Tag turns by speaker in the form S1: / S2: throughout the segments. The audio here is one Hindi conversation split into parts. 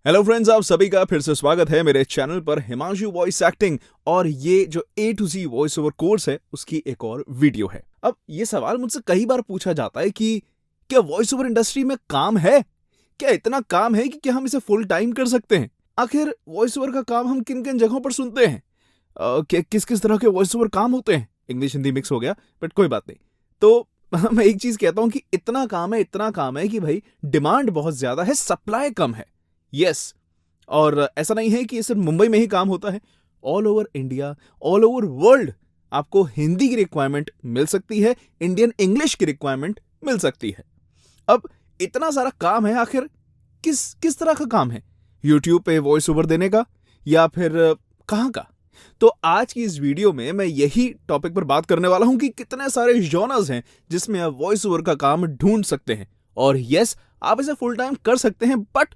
S1: हेलो फ्रेंड्स, आप सभी का फिर से स्वागत है मेरे चैनल पर हिमांशु वॉइस एक्टिंग। और ये जो A to Z voice over course है उसकी एक और वीडियो है। अब ये सवाल मुझसे कई बार पूछा जाता है कि क्या वॉइस ओवर इंडस्ट्री में काम है? क्या इतना काम है कि क्या हम इसे फुल टाइम कर सकते हैं? आखिर वॉइस ओवर का काम हम किन किन जगहों पर सुनते हैं? किस किस तरह के वॉइस ओवर काम होते हैं? इंग्लिश हिंदी मिक्स हो गया, बट कोई बात नहीं। तो मैं एक चीज कहता हूं कि इतना काम है कि भाई डिमांड बहुत ज्यादा है, सप्लाई कम है। यस। और ऐसा नहीं है कि सिर्फ मुंबई में ही काम होता है। All over India, all over world आपको हिंदी की रिक्वायरमेंट मिल सकती है, इंडियन इंग्लिश की रिक्वायरमेंट मिल सकती है। अब इतना सारा काम है, आखिर किस किस तरह का काम है? यूट्यूब पे वॉइस ओवर देने का या फिर कहाँ का? तो आज की इस वीडियो में मैं यही टॉपिक पर बात करने वाला हूं कि कितने सारे जॉनर्स हैं जिसमें आप वॉइस ओवर का काम ढूंढ सकते हैं। और यस, आप इसे फुल टाइम कर सकते हैं, बट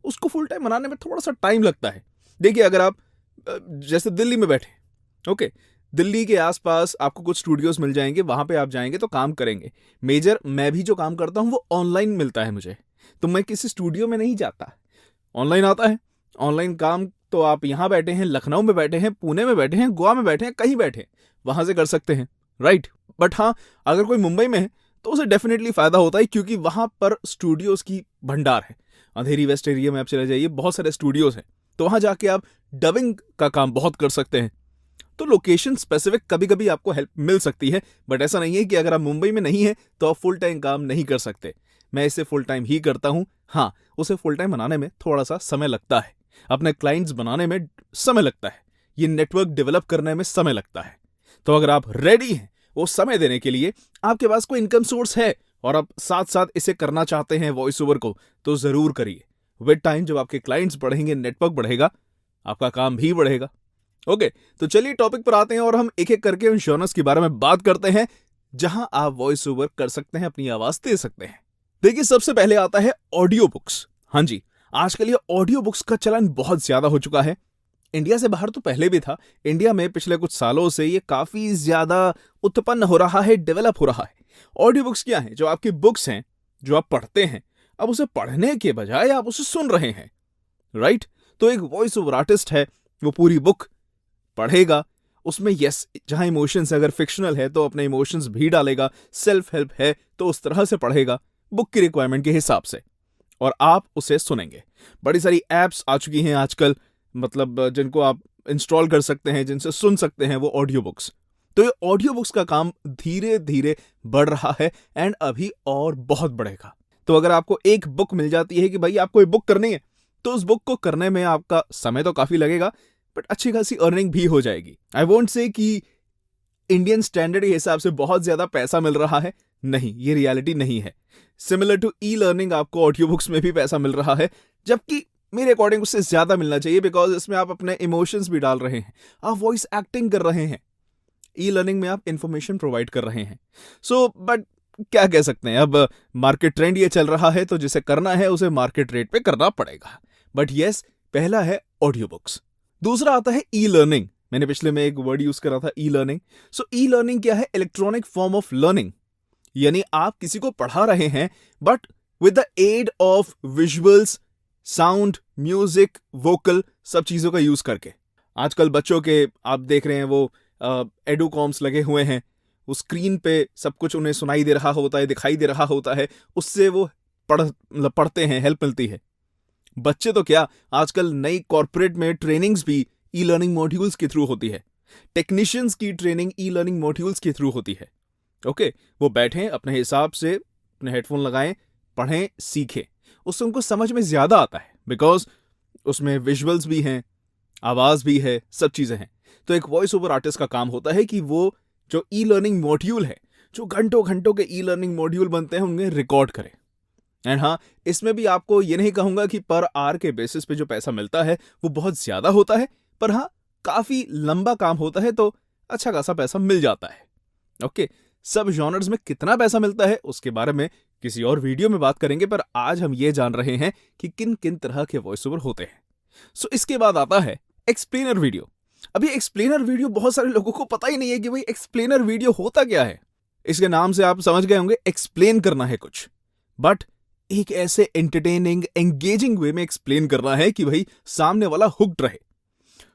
S1: उसको फुल टाइम बनाने में थोड़ा सा टाइम लगता है। देखिए, अगर आप जैसे दिल्ली में बैठे, ओके, दिल्ली के आसपास आपको कुछ स्टूडियोज मिल जाएंगे, वहां पे आप जाएंगे तो काम करेंगे। मेजर मैं भी जो काम करता हूं वो ऑनलाइन मिलता है मुझे, तो मैं किसी स्टूडियो में नहीं जाता, ऑनलाइन आता है। ऑनलाइन काम तो आप यहां बैठे हैं, लखनऊ में बैठे हैं, पुणे में बैठे हैं, गोवा में बैठे हैं, कहीं बैठे हैं, वहां से कर सकते हैं, राइट। बट हाँ, अगर कोई मुंबई में है तो उसे डेफिनेटली फायदा होता है, क्योंकि वहां पर स्टूडियोज की भंडार है। अंधेरी वेस्ट एरिया में आप चले जाइए, बहुत सारे स्टूडियोज हैं, तो वहां जाके आप डबिंग का काम बहुत कर सकते हैं। तो लोकेशन स्पेसिफिक कभी कभी आपको हेल्प मिल सकती है, बट ऐसा नहीं है कि अगर आप मुंबई में नहीं है तो आप फुल टाइम काम नहीं कर सकते। मैं इसे फुल टाइम ही करता हूं। हाँ, उसे फुल टाइम बनाने में थोड़ा सा समय लगता है, अपने क्लाइंट्स बनाने में समय लगता है, ये नेटवर्क डेवलप करने में समय लगता है। तो अगर आप रेडी हैं वो समय देने के लिए, आपके पास कोई इनकम सोर्स है और आप साथ साथ इसे करना चाहते हैं वॉइस ओवर को, तो जरूर करिए। विद टाइम जब आपके क्लाइंट्स बढ़ेंगे, नेटवर्क बढ़ेगा, आपका काम भी बढ़ेगा। ओके, तो चलिए टॉपिक पर आते हैं और हम एक एक करके उन जॉनर्स के बारे में बात करते हैं जहां आप वॉइस ओवर कर सकते हैं, अपनी आवाज दे सकते हैं। देखिए, सबसे पहले आता है ऑडियो बुक्स। हाँ जी, आजकल ये ऑडियो बुक्स का चलन बहुत ज्यादा हो चुका है। इंडिया से बाहर तो पहले भी था, इंडिया में पिछले कुछ सालों से ये काफी ज्यादा उत्पन्न हो रहा है, डेवलप हो रहा है। ऑडियो बुक्स क्या है? जो आपकी बुक्स हैं, जो आप पढ़ते हैं, अब उसे पढ़ने के बजाय आप उसे सुन रहे हैं, राइट। तो एक वॉइस ओवर आर्टिस्ट है, वो पूरी बुक पढ़ेगा, उसमें यस, जहां इमोशंस है, अगर फिक्शनल है तो अपने इमोशंस भी डालेगा, सेल्फ हेल्प है तो उस तरह से पढ़ेगा बुक की रिक्वायरमेंट के हिसाब से, और आप उसे सुनेंगे। बड़ी सारी एप्स आ चुकी हैं आजकल, मतलब जिनको आप इंस्टॉल कर सकते हैं, जिनसे सुन सकते हैं वो ऑडियो बुक्स। तो ये ऑडियो बुक्स का काम धीरे धीरे बढ़ रहा है एंड अभी और बहुत बढ़ेगा। तो अगर आपको एक बुक मिल जाती है कि भाई आपको एक बुक करनी है, तो उस बुक को करने में आपका समय तो काफी लगेगा, बट अच्छी खासी अर्निंग भी हो जाएगी। आई वोंट से कि इंडियन स्टैंडर्ड के हिसाब से बहुत ज्यादा पैसा मिल रहा है, नहीं, ये रियलिटी नहीं है। सिमिलर टू ई लर्निंग, आपको ऑडियो बुक्स में भी पैसा मिल रहा है, जबकि मेरे अकॉर्डिंग उससे ज्यादा मिलना चाहिए, बिकॉज इसमें आप अपने इमोशंस भी डाल रहे हैं, आप वॉइस एक्टिंग कर रहे हैं। ई लर्निंग में आप इंफॉर्मेशन प्रोवाइड कर रहे हैं। बट क्या कह सकते हैं, अब मार्केट ट्रेंड ये चल रहा है, तो जिसे करना है उसे मार्केट रेट पे करना पड़ेगा। बट यस, पहला है ऑडियो बुक्स। दूसरा आता है ई लर्निंग। मैंने पिछले में एक वर्ड यूज करा था, ई लर्निंग। ई लर्निंग क्या है? Electronic form of learning. यानी आप किसी को पढ़ा रहे हैं, but with the aid of visuals, sound, music, vocal, सब चीजों का यूज करके। आजकल बच्चों के आप देख रहे हैं वो एडुकॉम्स लगे हुए हैं, वो स्क्रीन पे सब कुछ उन्हें सुनाई दे रहा होता है, दिखाई दे रहा होता है, उससे वो पढ़ते हैं, हेल्प मिलती है। बच्चे तो क्या, आजकल नई कॉर्पोरेट में ट्रेनिंग्स भी ई लर्निंग मॉड्यूल्स के थ्रू होती है। टेक्नीशियंस की ट्रेनिंग ई लर्निंग मॉड्यूल्स के थ्रू होती है। ओके, वो बैठें अपने हिसाब से, अपने हेडफोन लगाएं, पढ़ें, सीखें, उससे उनको समझ में ज्यादा आता है, बिकॉज उसमें विजुअल्स भी हैं, आवाज भी है, सब चीजें हैं। तो एक वॉइस ओवर आर्टिस्ट का काम होता है कि वो जो ई लर्निंग मॉड्यूल है, जो घंटों घंटों के ई लर्निंग मॉड्यूल बनते हैं, उनमें रिकॉर्ड करे। एंड हाँ, इसमें भी आपको ये नहीं कहूंगा कि पर आवर के बेसिस पे जो पैसा मिलता है वो बहुत ज्यादा होता है, पर हाँ, काफी लंबा काम होता है तो अच्छा खासा पैसा मिल जाता है। ओके, सब जॉनर्स में कितना पैसा मिलता है उसके बारे में किसी और वीडियो में बात करेंगे, पर आज हम ये जान रहे हैं कि किन किन तरह के वॉइस ओवर होते हैं। इसके बाद आता है एक्सप्लेनर वीडियो। अभी एक्सप्लेनर वीडियो बहुत सारे लोगों को पता ही नहीं है कि भाई एक्सप्लेनर वीडियो होता क्या है। इसके नाम से आप समझ गए होंगे, एक्सप्लेन करना है कुछ, बट एक ऐसे एंटरटेनिंग एंगेजिंग वे में एक्सप्लेन करना है कि भाई सामने वाला हुक्ड रहे।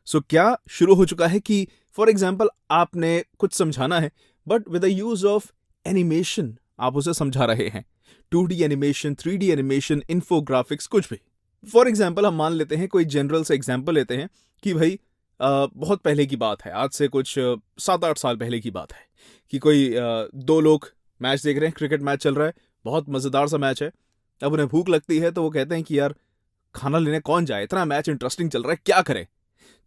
S1: सो क्या शुरू हो चुका है कि फॉर एग्जाम्पल आपने कुछ समझाना है but with the use of animation आप उसे समझा रहे हैं। 2D animation, 3D animation, infographics, कुछ भी। फॉर एग्जाम्पल हम मान लेते हैं, कोई जनरल से एग्जाम्पल लेते हैं कि भाई बहुत पहले की बात है, आज से कुछ 7-8 साल पहले की बात है कि कोई दो लोग मैच देख रहे हैं, क्रिकेट मैच चल रहा है, बहुत मज़ेदार सा मैच है। अब उन्हें भूख लगती है तो वो कहते हैं कि यार खाना लेने कौन जाए, इतना मैच इंटरेस्टिंग चल रहा है, क्या करें।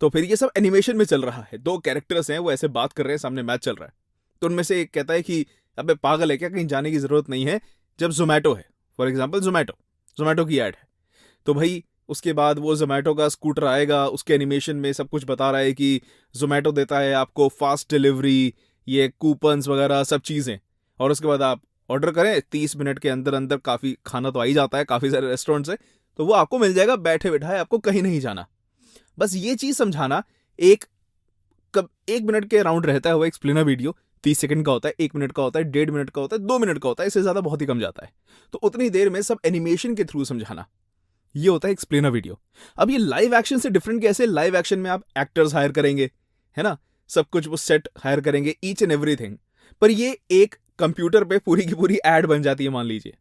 S1: तो फिर ये सब एनिमेशन में चल रहा है, दो कैरेक्टर्स हैं वो ऐसे बात कर रहे हैं, सामने मैच चल रहा है। तो उनमें से एक कहता है कि अबे पागल है क्या, कहीं जाने की ज़रूरत नहीं है, जब जोमेटो है, फॉर एग्जाम्पल जोमेटो की ऐड है, तो भाई उसके बाद वो जोमेटो का स्कूटर आएगा, उसके एनिमेशन में सब कुछ बता रहा है कि जोमेटो देता है आपको फास्ट डिलीवरी, ये कूपन्स वगैरह सब चीज़ें, और उसके बाद आप ऑर्डर करें 30 मिनट के अंदर अंदर काफ़ी खाना तो आ ही जाता है काफ़ी सारे रेस्टोरेंट से, तो वो आपको मिल जाएगा बैठे बैठाए, आपको कहीं नहीं जाना। बस ये चीज़ समझाना, एक 1 मिनट के राउंड रहता है वो एक्सप्लेनर वीडियो, 30 सेकंड का होता है, 1 मिनट का होता है, 1.5 मिनट का होता है, 2 मिनट का होता है, इससे ज़्यादा बहुत ही कम जाता है। तो उतनी देर में सब एनिमेशन के थ्रू समझाना, ये होता है एक्सप्लेनर वीडियो। अब ये लाइव एक्शन से डिफरेंट कैसे? लाइव एक्शन में आप एक्टर्स हायर करेंगे, है ना, सब कुछ वो सेट हायर करेंगे, ईच एंड एवरीथिंग। पर ये एक कंप्यूटर पे पूरी की पूरी एड बन जाती है। मान लीजिए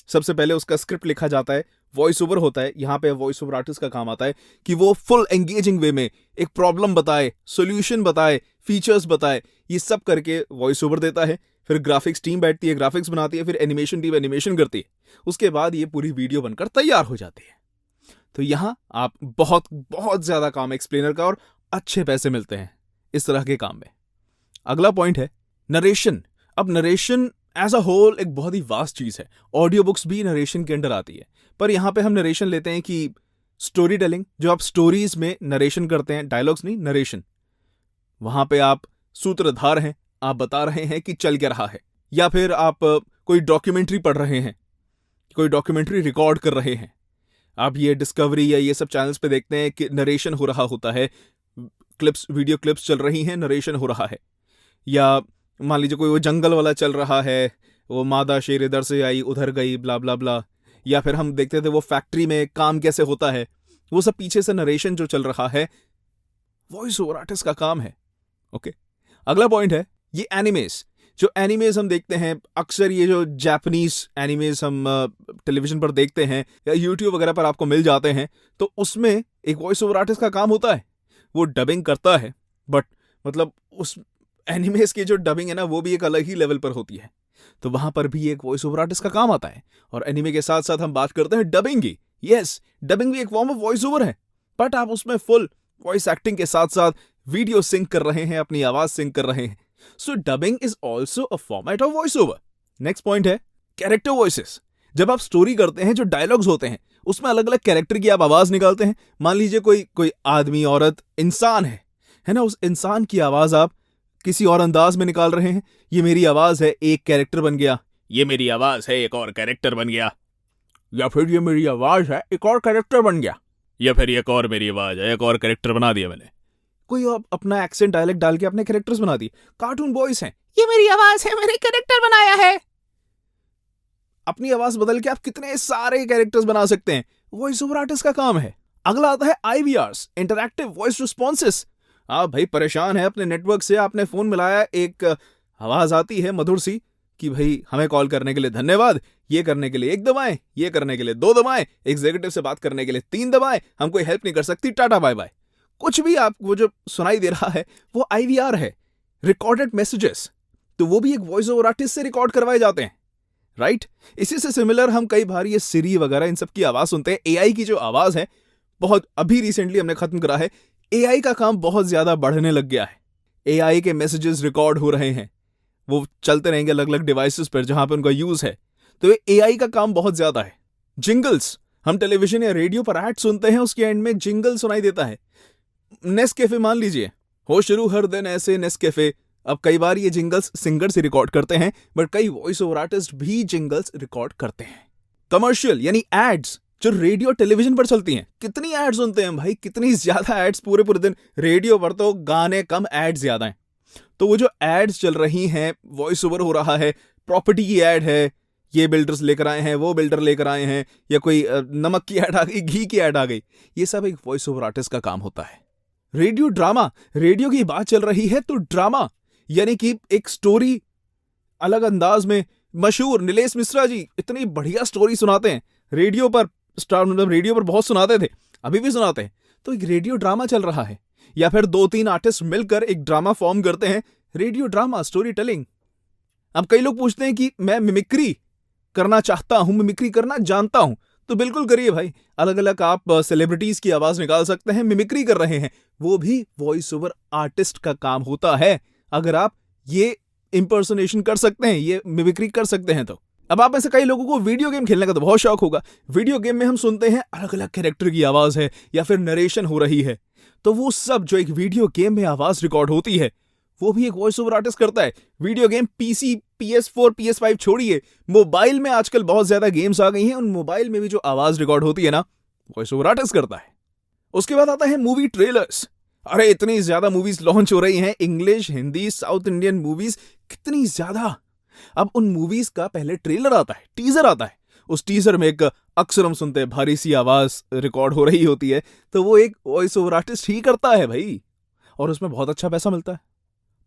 S1: सबसे पहले उसका स्क्रिप्ट लिखा जाता है, वॉइस ओवर होता है, यहाँ पे वॉइस ओवर आर्टिस्ट का काम आता है कि वो फुल एंगेजिंग वे में एक प्रॉब्लम बताए, सोल्यूशन बताए, फीचर्स बताए, ये सब करके वॉइस ओवर देता है। फिर ग्राफिक्स टीम बैठती है, ग्राफिक्स बनाती है, फिर एनिमेशन टीम एनिमेशन करती है, उसके बाद ये पूरी वीडियो बनकर तैयार हो जाती है। तो यहाँ आप बहुत बहुत ज्यादा काम एक्सप्लेनर का, और अच्छे पैसे मिलते हैं इस तरह के काम में। अगला पॉइंट है नरेशन। अब नरेशन एज अ होल एक बहुत ही वास्ट चीज है, ऑडियो बुक्स भी नरेशन के अंडर आती है, पर यहां पे हम नरेशन लेते हैं कि स्टोरी टेलिंग, जो आप स्टोरीज में नरेशन करते हैं, डायलॉग्स नहीं, नरेशन, वहां पे आप सूत्रधार हैं, आप बता रहे हैं कि चल क्या रहा है, या फिर आप कोई डॉक्यूमेंट्री पढ़ रहे हैं, कोई डॉक्यूमेंट्री रिकॉर्ड कर रहे हैं, आप ये डिस्कवरी या ये सब चैनल्स पे देखते हैं कि नरेशन हो रहा होता है, क्लिप्स, वीडियो क्लिप्स चल रही हैं, नरेशन हो रहा है। या मान लीजिए कोई वो जंगल वाला चल रहा है, वो मादा शेर इधर से आई उधर गई, ब्ला ब्ला ब्ला, या फिर हम देखते थे वो फैक्ट्री में काम कैसे होता है, वो सब पीछे से नरेशन जो चल रहा है, वॉइस ओवर आर्टिस्ट का काम है। ओके, अगला पॉइंट है ये एनिमेस। जो एनिमेस हम देखते हैं अक्सर, ये जो जापानीज एनिमेस हम टेलीविजन पर देखते हैं या यूट्यूब वगैरह पर आपको मिल जाते हैं, तो उसमें एक वॉइस ओवर आर्टिस्ट का काम होता है, वो डबिंग करता है, बट मतलब उस एनिमेस की जो डबिंग है ना, वो भी एक अलग ही लेवल पर होती है, तो वहां पर भी एक वॉइस ओवर आर्टिस्ट का काम आता है। और एनिमे के साथ साथ हम बात करते हैं डबिंग की। यस, डबिंग भी एक फॉर्म ऑफ वॉइस ओवर है, बट आप उसमें फुल वॉइस एक्टिंग के साथ साथ वीडियो सिंक कर रहे हैं, अपनी आवाज सिंक कर रहे हैं। So dubbing is also a format of voice over. Next point है कैरेक्टर वॉइसेस। जब आप स्टोरी करते हैं, जो डायलॉग्स होते हैं उसमें अलग अलग कैरेक्टर की आप आवाज निकालते हैं। मान लीजिए कोई आदमी, औरत, इंसान है ना, उस इंसान की आवाज आप किसी और अंदाज में निकाल रहे हैं। ये मेरी आवाज है, एक कैरेक्टर बन गया। ये मेरी आवाज है, एक और कैरेक्टर बन गया। या फिर ये मेरी आवाज है, एक और कैरेक्टर बन गया। या फिर एक और मेरी आवाज है, एक और कैरेक्टर बना दिया मैंने। कोई अपना एक्सेंट डायलेक्ट डाल के अपने कैरेक्टर्स बना दिए। कार्टून बॉयज हैं, ये मेरी आवाज है, मैंने कैरेक्टर बनाया है। अपनी आवाज बदल के आप कितने सारे कैरेक्टर्स बना सकते हैं, वॉइस ओवर आर्टिस्ट का काम है। अगला आता है IVRs, इंटरैक्टिव वॉइस रिस्पॉन्सेस। आप भाई परेशान है अपने नेटवर्क से, आपने फोन मिलाया, एक आवाज आती है मधुर सी कि भाई हमें कॉल करने के लिए धन्यवाद, ये करने के लिए 1 दबाएं, ये करने के लिए 2 दबाएं, एग्जीक्यूटिव से बात करने के लिए 3 दबाएं, हम कोई हेल्प नहीं कर सकती, टाटा बाय बाय। कुछ भी आपको जो सुनाई दे रहा है वो IVR है, रिकॉर्डेड मैसेजेस। तो वो भी एक वॉइस ओवर आर्टिस्ट से रिकॉर्ड करवाए जाते हैं, राइट। इसी से सिमिलर हम कई बार ये सिरी वगैरह इन सब की आवाज सुनते हैं। AI की जो आवाज है, बहुत अभी रिसेंटली हमने खत्म करा है, AI का काम बहुत ज्यादा बढ़ने लग गया है। AI के मैसेजेस रिकॉर्ड हो रहे हैं, वो चलते रहेंगे अलग अलग डिवाइसेस पर जहां पर उनका यूज है। तो ये AI का काम बहुत ज्यादा है। जिंगल्स, हम टेलीविजन या रेडियो पर ऐड सुनते हैं, उसके एंड में जिंगल सुनाई देता है। नेस्कैफे मान लीजिए, हो शुरू हर दिन ऐसे नेस्कैफे। अब कई बार ये जिंगल्स सिंगर से रिकॉर्ड करते हैं, बट कई वॉइस ओवर आर्टिस्ट भी जिंगल्स रिकॉर्ड करते हैं। कमर्शियल यानी एड्स, जो रेडियो टेलीविजन पर चलती हैं, कितनी एड्स सुनते हैं भाई, कितनी ज्यादा एड्स पूरे पूरे दिन। रेडियो पर तो गाने कम, एड्स ज्यादा हैं। तो वो जो एड्स चल रही हैं, वॉइस ओवर हो रहा है, प्रॉपर्टी की एड है, ये बिल्डर्स लेकर आए हैं, वो बिल्डर लेकर आए हैं, या कोई नमक की ऐड आ गई, घी की ऐड आ गई, ये सब एक वॉइस ओवर आर्टिस्ट का काम होता है। रेडियो ड्रामा, रेडियो की बात चल रही है तो ड्रामा यानी कि एक स्टोरी अलग अंदाज में। मशहूर नीलेश मिश्रा जी इतनी बढ़िया स्टोरी सुनाते हैं, रेडियो पर मतलब रेडियो पर बहुत सुनाते थे, अभी भी सुनाते हैं। तो एक रेडियो ड्रामा चल रहा है, या फिर 2-3 आर्टिस्ट मिलकर एक ड्रामा फॉर्म करते हैं, रेडियो ड्रामा, स्टोरी टेलिंग। अब कई लोग पूछते हैं कि मैं मिमिक्री करना चाहता हूं, मिमिक्री करना जानता हूं, तो बिल्कुल करिए भाई। अलग अलग आप सेलिब्रिटीज की आवाज निकाल सकते हैं, मिमिक्री कर रहे हैं, वो भी वॉइस ओवर आर्टिस्ट का काम होता है। अगर आप ये इंपर्सोनेशन कर सकते हैं, ये मिमिक्री कर सकते हैं तो। अब आप में से कई लोगों को वीडियो गेम खेलने का तो बहुत शौक होगा। वीडियो गेम में हम सुनते हैं अलग अलग कैरेक्टर की आवाज है या फिर नरेशन हो रही है, तो वो सब जो एक वीडियो गेम में आवाज रिकॉर्ड होती है वो भी एक वॉइस ओवर आर्टिस्ट करता है। Video game PC, PS4, PS5 छोड़िए, मोबाइल में आजकल बहुत ज्यादा गेम्स आ गई हैं, उन मोबाइल में भी जो आवाज रिकॉर्ड होती है ना, वॉइस ओवर आर्टिस्ट करता है। उसके बाद आता है मूवी ट्रेलर्स। अरे इतनी ज्यादा मूवीज लॉन्च हो रही हैं, English, Hindi, south Indian movies, कितनी ज्यादा। अब उन मूवीज का पहले ट्रेलर आता है, टीजर आता है, उस टीजर में एक अक्सर हम सुनते हैं भारी सी आवाज रिकॉर्ड हो रही होती है, तो वो एक वॉइस ओवर आर्टिस्ट ही करता है भाई, और उसमें बहुत अच्छा पैसा मिलता है।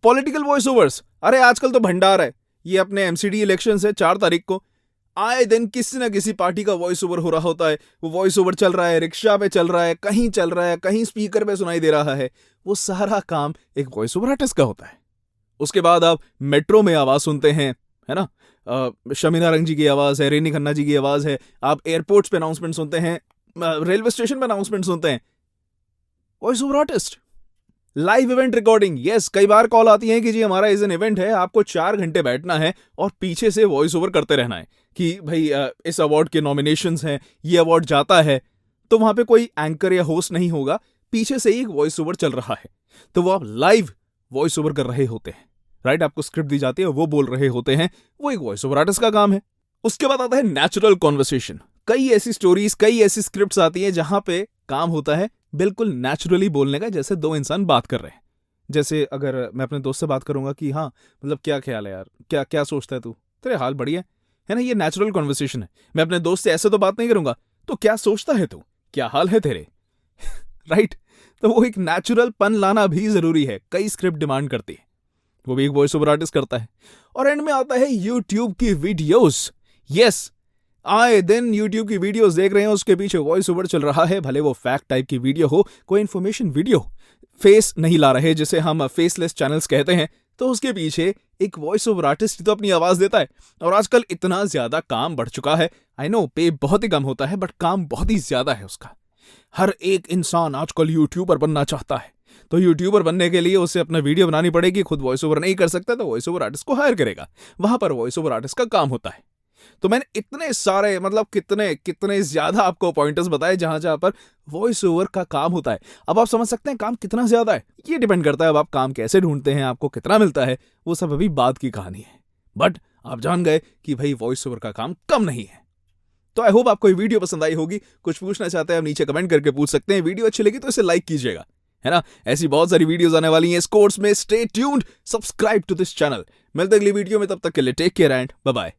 S1: पॉलिटिकल वॉइस ओवर्स, अरे आजकल तो भंडार है। ये अपने एमसीडी इलेक्शन है 4 तारीख को, आए दिन किसी ना किसी पार्टी का वॉइस ओवर हो रहा होता है। वो वॉइस ओवर चल रहा है, रिक्शा पे चल रहा है, कहीं चल रहा है, कहीं स्पीकर पे सुनाई दे रहा है, वो सारा काम एक वॉइस ओवर आर्टिस्ट का होता है। उसके बाद आप मेट्रो में आवाज सुनते हैं, है ना, शमीना रंग जी की आवाज है, रेनी खन्ना जी की आवाज है। आप एयरपोर्ट्स पे अनाउंसमेंट सुनते हैं, रेलवे स्टेशन पे अनाउंसमेंट सुनते हैं, voice over artist. Live event recording, yes, कई बार कॉल आती है कि जी हमारा इस इवेंट है, आपको 4 घंटे बैठना है और पीछे से वॉइस ओवर करते रहना है कि भाई इस अवार्ड के नॉमिनेशंस हैं, ये अवार्ड जाता है, तो वहां पे कोई एंकर या होस्ट नहीं होगा, पीछे से एक वॉइस ओवर चल रहा है, तो वो आप लाइव वॉइस ओवर कर रहे होते हैं, राइट। आपको स्क्रिप्ट दी जाती है, वो बोल रहे होते हैं, वो एक वॉइस ओवर आर्टिस्ट का काम है। उसके बाद आता है नेचुरल कॉन्वर्सेशन। कई ऐसी स्टोरीज, कई ऐसी स्क्रिप्ट्स आती है जहां पे काम होता है बिल्कुल नेचुरली बोलने का, जैसे दो इंसान बात कर रहे हैं। जैसे अगर मैं अपने दोस्त से बात करूंगा कि हाँ मतलब क्या ख्याल है यार, क्या क्या सोचता है तू, तेरे हाल बढ़िया है ना, ये नेचुरल कॉन्वर्सेशन है। मैं अपने दोस्त से ऐसे तो बात नहीं करूंगा, तो क्या सोचता है तू, क्या हाल है तेरे राइट। तो वो एक नेचुरल पन लाना भी जरूरी है, कई स्क्रिप्ट डिमांड करती है, वो भी एक वॉइस ओवर आर्टिस्ट करता है। और एंड में आता है यूट्यूब की वीडियोस। यस, आए दिन यूट्यूब की वीडियोस देख रहे हैं, उसके पीछे वॉइस ओवर चल रहा है, भले वो फैक्ट टाइप की वीडियो हो, कोई इन्फॉर्मेशन वीडियो, फेस नहीं ला रहे जिसे हम फेसलेस चैनल्स कहते हैं, तो उसके पीछे एक वॉइस ओवर आर्टिस्ट तो अपनी आवाज देता है। और आजकल इतना ज्यादा काम बढ़ चुका है, आई नो पे बहुत ही कम होता है, बट काम बहुत ही ज्यादा है उसका। हर एक इंसान आजकल यूट्यूबर बनना चाहता है, तो यूट्यूबर बनने के लिए उसे अपना वीडियो बनानी पड़ेगी, खुद वॉइस ओवर नहीं कर सकता तो वॉइस ओवर आर्टिस्ट को हायर करेगा, वहां पर वॉइस ओवर आर्टिस्ट का काम होता है। तो मैंने इतने सारे मतलब कितने ज्यादा आपको पॉइंटर्स बताए जहां जहां पर वॉइस ओवर का काम होता है। अब आप समझ सकते हैं काम कितना ज्यादा है, ये डिपेंड करता है अब आप काम कैसे ढूंढते हैं, आपको कितना मिलता है, वो सब अभी बात की कहानी है। बट आप जान गए कि भाई वॉइस ओवर का काम कम नहीं है। तो आई होप आपको ये वीडियो पसंद आई होगी। कुछ पूछना चाहते हैं आप नीचे कमेंट करके पूछ सकते हैं, वीडियो अच्छी लगी तो इसे लाइक कीजिएगा, है ना। ऐसी बहुत सारी वीडियोस आने वाली हैं इस कोर्स में, stay tuned, subscribe to this channel. मिलते अगली वीडियो में, तब तक के लिए take care and bye bye.